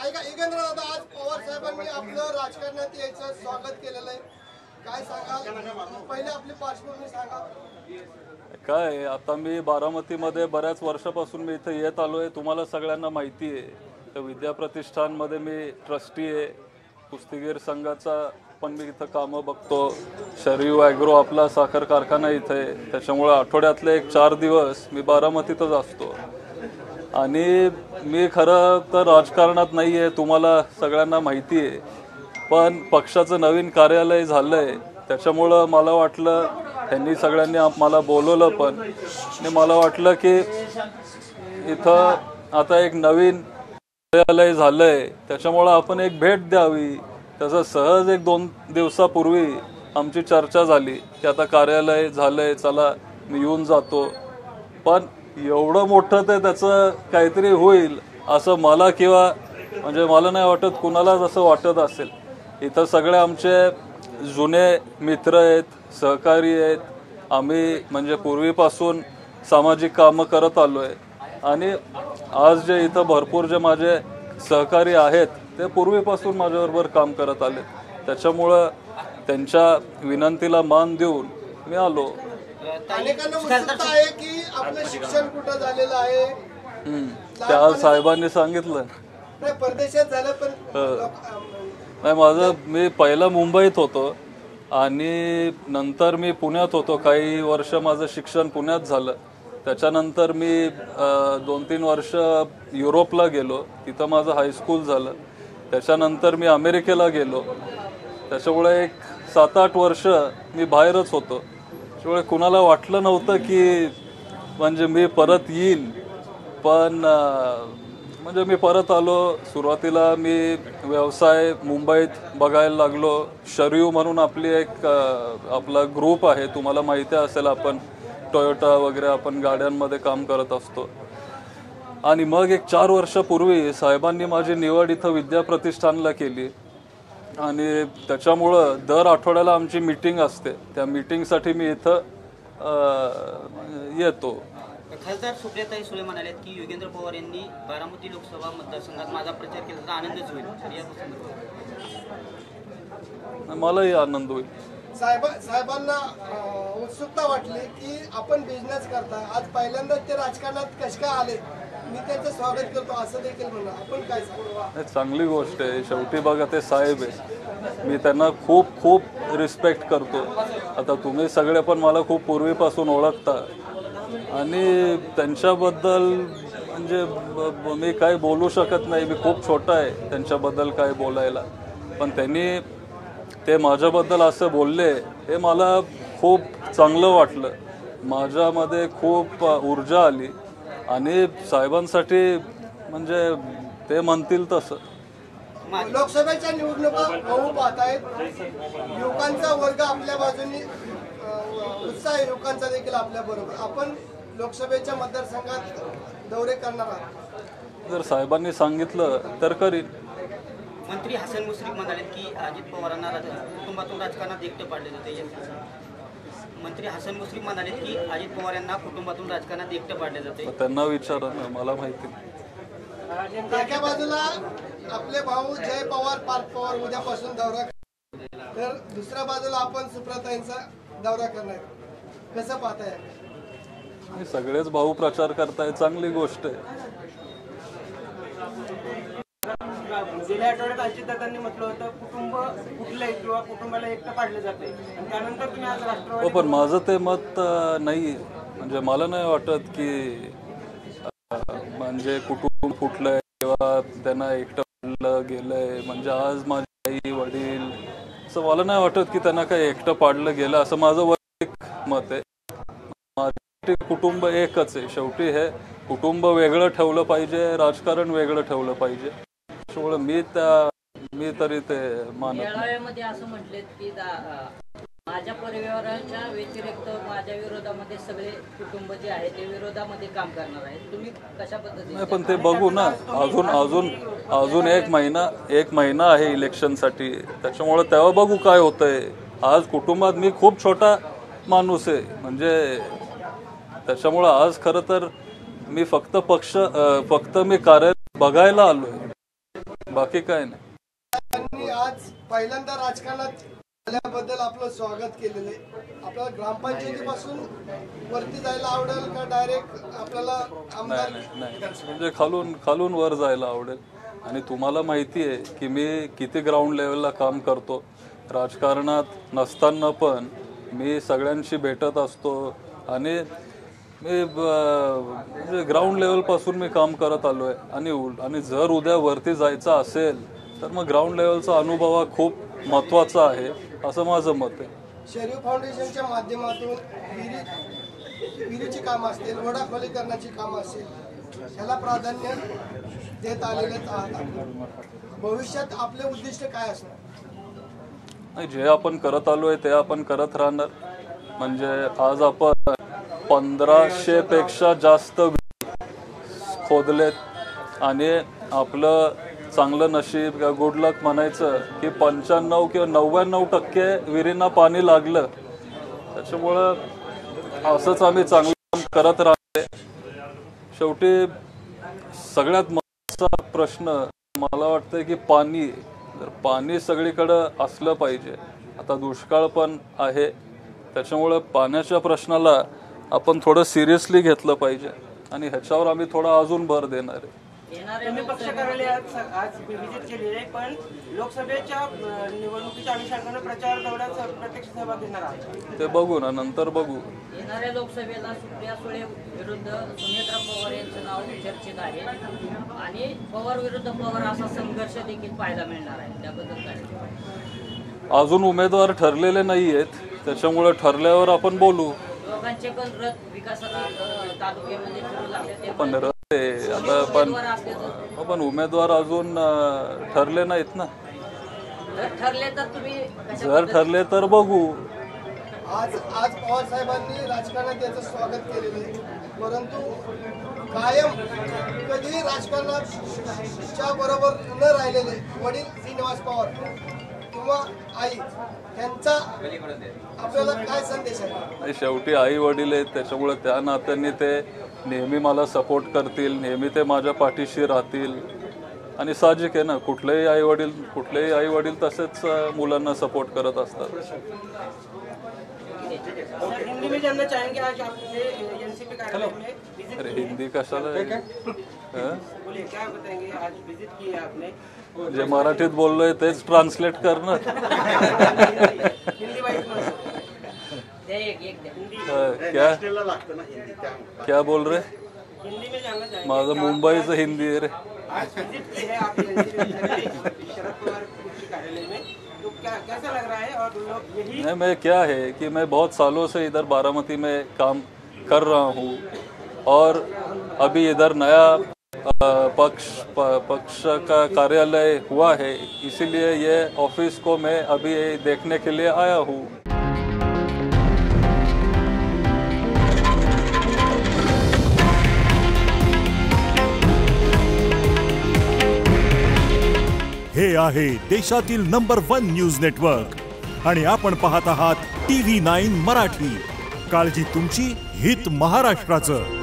ऐका युगेंद्रनाथ, आज पवार साहेबांनी आपलं राजकारणात यायचं स्वागत केलेलं आहे, काय सांगाल? पहिले आपली पार्श्वभूमी सांगा. काय आता मी बारामतीमध्ये बऱ्याच वर्षापासून मी इथे येत आलोय. तुम्हाला सगळ्यांना माहिती आहे, तर विद्या प्रतिष्ठानमध्ये मी ट्रस्टी आहे. कुस्तीगीर संघाचा पण मी इथं कामं बघतो. शरीव ॲग्रो आपला साखर कारखाना इथे आहे, त्याच्यामुळे आठवड्यातले एक 4 दिवस मी बारामतीतच असतो. आणि मी खरं तर राजकारणात नाही आहे, तुम्हाला सगळ्यांना माहिती आहे. पण पक्षाचं नवीन कार्यालय झालं आहे, त्याच्यामुळं मला वाटलं त्यांनी सगळ्यांनी मला बोलवलं पण, आणि मला वाटलं की इथं आता एक नवीन कार्यालय झालं आहे, त्याच्यामुळं आपण एक भेट द्यावी. तसं सहज एक 2 दिवसापूर्वी आमची चर्चा झाली की आता कार्यालय झालं आहे, चला मी येऊन जातो. पण एवढं मोठं ते त्याचं काहीतरी होईल असं मला किंवा म्हणजे मला नाही वाटत कुणालाच असं वाटत असेल. इथं सगळे आमचे जुने मित्र आहेत, सहकारी आहेत. आम्ही म्हणजे पूर्वीपासून सामाजिक कामं करत आलो आहे. आणि आज जे इथं भरपूर जे माझे सहकारी आहेत ते पूर्वीपासून माझ्याबरोबर काम करत आले. त्याच्यामुळं त्यांच्या विनंतीला मान देऊन मी आलो. अनेकांना उत्सुकता आहे की आपलं शिक्षण कुठं झालेलं आहे. त्या आज साहेबांनी सांगितलं नाही, परदेशात झालं पण नाही. मी पहिला मुंबईत होतो आणि नंतर मी पुण्यात होतो. काही वर्ष माझं शिक्षण पुण्यात झालं. त्याच्यानंतर मी 2-3 वर्ष युरोपला गेलो, तिथं माझं हायस्कूल झालं. त्याच्यानंतर मी अमेरिकेला गेलो. त्याच्यामुळे एक 7-8 वर्ष मी बाहेरच होतो. त्याच्यामुळे कुणाला वाटलं नव्हतं की म्हणजे मी परत येईन. पण म्हणजे मी परत आलो. सुरुवातीला मी व्यवसाय मुंबईत बघायला लागलो. शरीव म्हणून आपली एक आपला ग्रुप आहे, तुम्हाला माहिती असेल. आपण टोयोटा वगैरे आपण गाड्यांमध्ये काम करत असतो. आणि मग एक 4 वर्षापूर्वी साहेबांनी माझी निवड इथं विद्या प्रतिष्ठानला केली. आणि त्याच्यामुळं दर आठवड्याला आमची मीटिंग असते. त्या मीटिंगसाठी मी इथं येतो. खासदार सुप्रियाताई सुळे म्हणाले की योगेंद्र पवार यांनी बारामती लोकसभा मतदारसंघात माझा प्रचार केला तर आनंदच होईल. मलाही आनंद होईल. साहेबांना उत्सुकता वाटली की आपण बिझनेस करताय. आज पहिल्यांदाच ते राजकारणात कसे काय आले, मी त्यांचं स्वागत करतो असं देखील म्हणा. आपण काय सांगू? चांगली गोष्ट आहे. शेवटी बघा ते साहेब आहे, मी त्यांना खूप खूप रिस्पेक्ट करतो. आता तुम्ही सगळे पण मला खूप पूर्वीपासून ओळखता आणि त्यांच्याबद्दल म्हणजे मी काय बोलू शकत नाही. मी खूप छोटा आहे त्यांच्याबद्दल काय बोलायला. पण त्यांनी ते माझ्याबद्दल असं बोलले हे मला खूप चांगलं वाटलं. माझ्यामध्ये खूप ऊर्जा आली. आणि साहेबांसाठी म्हणजे ते म्हणतील तसं. लोकसभेच्या निवडणुका होऊ पाहत आहेत. युवकांचा वर्ग आपल्या बाजूने, उत्साह आहे युवकांचा देखील आपल्या बरोबर. आपण लोकसभेच्या मतदारसंघात दौरे करणार आहात. जर साहेबांनी सांगितलं तर करीन. मंत्री हसन मुश्रीफ म्हणाले की अजित पवारांना कुटुंबातून राजकारणात एकटं पाडले जाते. मंत्री हसन मुश्रीफ म्हणाले की अजित पवार यांना कुटुंबातून राजकारणात एकटं पाडले जाते. त्यांना विचारा ना, मला माहिती. एका बाजूला आपले भाऊ जय पवार, पार्थ पवार उद्यापासून दौरा, तर दुसऱ्या बाजूला आपण सुप्रियाताईंचा दौरा करणार. कसं पाहताय? सगळेच भाऊ प्रचार करताय, चांगली गोष्ट आहे. गेल्या आठवड्यात अजितदादांनी म्हटलं होतं कुटुंब कुठलंही किंवा कुटुंबाला एकटं पाडलं जाते. त्यानंतर तुम्ही आज राष्ट्रवादी. पण माझं ते मत नाही. म्हणजे मला नाही वाटत की म्हणजे कुटुंब फुटलंय किंवा त्यांना एकटं पाडलं गेलंय. म्हणजे आज माझे आई वडील असं मला नाही वाटत की त्यांना काही एकटं पाडलं गेलं असं माझं वैयक्तिक मत आहे. माझे कुटुंब एकच आहे. शेवटी हे कुटुंब वेगळं ठेवलं पाहिजे, राजकारण वेगळं ठेवलं पाहिजे. त्यामुळे मी तरी ते मानत मेळाव्यामध्ये असं म्हटले की माझ्या परिवाराच्या व्यतिरिक्त माझ्या विरोधामध्ये सगळे कुटुंब जे आहे ते विरोधामध्ये काम करणार आहे. तुम्ही कशा पद्धतीने? नाही, पण ते बघू ना. अजून एक महिना आहे इलेक्शनसाठी. त्याच्यामुळे तेव्हा बघू काय होतंय. आज कुटुंबात मी खूप छोटा माणूस आहे. म्हणजे त्याच्यामुळे आज खरं तर मी फक्त मी कार्य बघायला आलोय. बाकी काय नाही. त्यांनी आज पहिल्यांदा राजकारणात आल्याबद्दल आपलं स्वागत केलेलं आहे. आपल्याला ग्रामपंचायतीपासून वरती जायला आवडेल का डायरेक्ट आपल्याला आमदार? नाही म्हणजे खालून वर जायला आवडेल. आणि तुम्हाला माहिती आहे की मी किती ग्राउंड लेवलला काम करतो. राजकारणात नसताना पण मी सगळ्यांशी भेटत असतो आणि मी म्हणजे ग्राउंड लेवलपासून मी काम करत आलो आहे. आणि जर उद्या वरती जायचं असेल तर मग ग्राउंड लेवलचा अनुभव हा खूप महत्त्वाचा आहे असं माझं मत आहे. शरीफ फाउंडेशनच्या माध्यमातून विहिरीची कामं असतील, वडा खोलीकरणाची कामं असतील, ह्याला प्राधान्य देत आलेलेच आहात. भविष्यात आपले उद्दिष्ट काय असणार? नाही, जे आपण करत आलोय ते आपण करत राहणार. म्हणजे आज आपण 1500 पेक्षा जास्त खोदलेत आणि आपलं चांगलं नशीब किंवा गुड लक म्हणायचं की 95 किंवा 99% विहिरींना पाणी लागलं. त्याच्यामुळं असंच आम्ही चांगलं काम करत राहतोय. शेवटी सगळ्यात महत्त्वाचा प्रश्न मला वाटतं की पाणी. तर पाणी सगळीकडं असलं पाहिजे. आता दुष्काळ पण आहे, त्याच्यामुळं पाण्याच्या प्रश्नाला आपण थोडं सिरियसली घेतलं पाहिजे आणि ह्याच्यावर आम्ही थोडा अजून भर देणार आहे. तुम्ही पक्ष कार्यालयात आज व्हिजिट केलेली आहे, पण लोकसभेच्या निवडणुकीच्या अनुषंगाने प्रचार दौऱ्यात प्रत्यक्ष सहभाग घेणार आहे. ते बघू ना, नंतर बघू. येणाऱ्या लोकसभेला सुप्रिया सुळे विरुद्ध सुनेत्रा पवार यांचं नाव चर्चेत आहे आणि पवार विरुद्ध पवार असा संघर्ष देखील पाहायला मिळणार आहे. त्याबद्दल काय? अजून उमेदवार ठरलेले नाही आहेत, त्याच्यामुळे ठरल्यावर आपण बोलू. दोघांचे पण रथ विकासाचा तालुक्यामध्ये फिरू लागले. पण आता पण उमेदवार अजून ठरले नाहीत ना. ठरले तर तुम्ही जर ठरले तर बघू. आज पवार साहेबांनी राजकारणात याचं स्वागत केलेलं आहे, परंतु कायम कधीही राजकारणाच्या बरोबर न राहिलेले वडील श्रीनिवास पवार किंवा आई त्यांचा आपल्याला काय संदेश आहे? शेवटी आई वडील आहेत, त्याच्यामुळे त्या नात्याने ते नेहमी मला सपोर्ट करतील, नेहमी ते माझ्या पाठीशी राहतील. आणि साहजिक आहे ना, कुठलेही आई वडील तसेच मुलांना सपोर्ट करत असतात. हिंदी में जानना चाहेंगे आज आपने एनसीपी कार्यालय में विजिट अरे हिंदी कशाला? बोलिए, क्या बताएंगे? आज विजिट की है आपने, जे मराठीत बोललोय तेच ट्रान्सलेट करणार. हिंदी वाईट क्या बोल रहे? हिंदी में जानना चाहेंगे. माझं मुंबईचं हिंदी आहे रे. आज विजिट की है आपने शरद पवार की कार्यालय में, तो क्या कैसा लग रहा है? और लोग यही नहीं, मैं क्या है कि मैं बहुत सालों से इधर बारामती में काम कर रहा हूँ और अभी इधर नया पक्ष का कार्यालय हुआ है, इसीलिए ये ऑफिस को मैं अभी देखने के लिए आया हूँ. हे आहे देशातील नंबर 1 न्यूज नेटवर्क आणि आपण पाहत आहात TV9 मराठी. काळजी तुमची, हित महाराष्ट्राचं.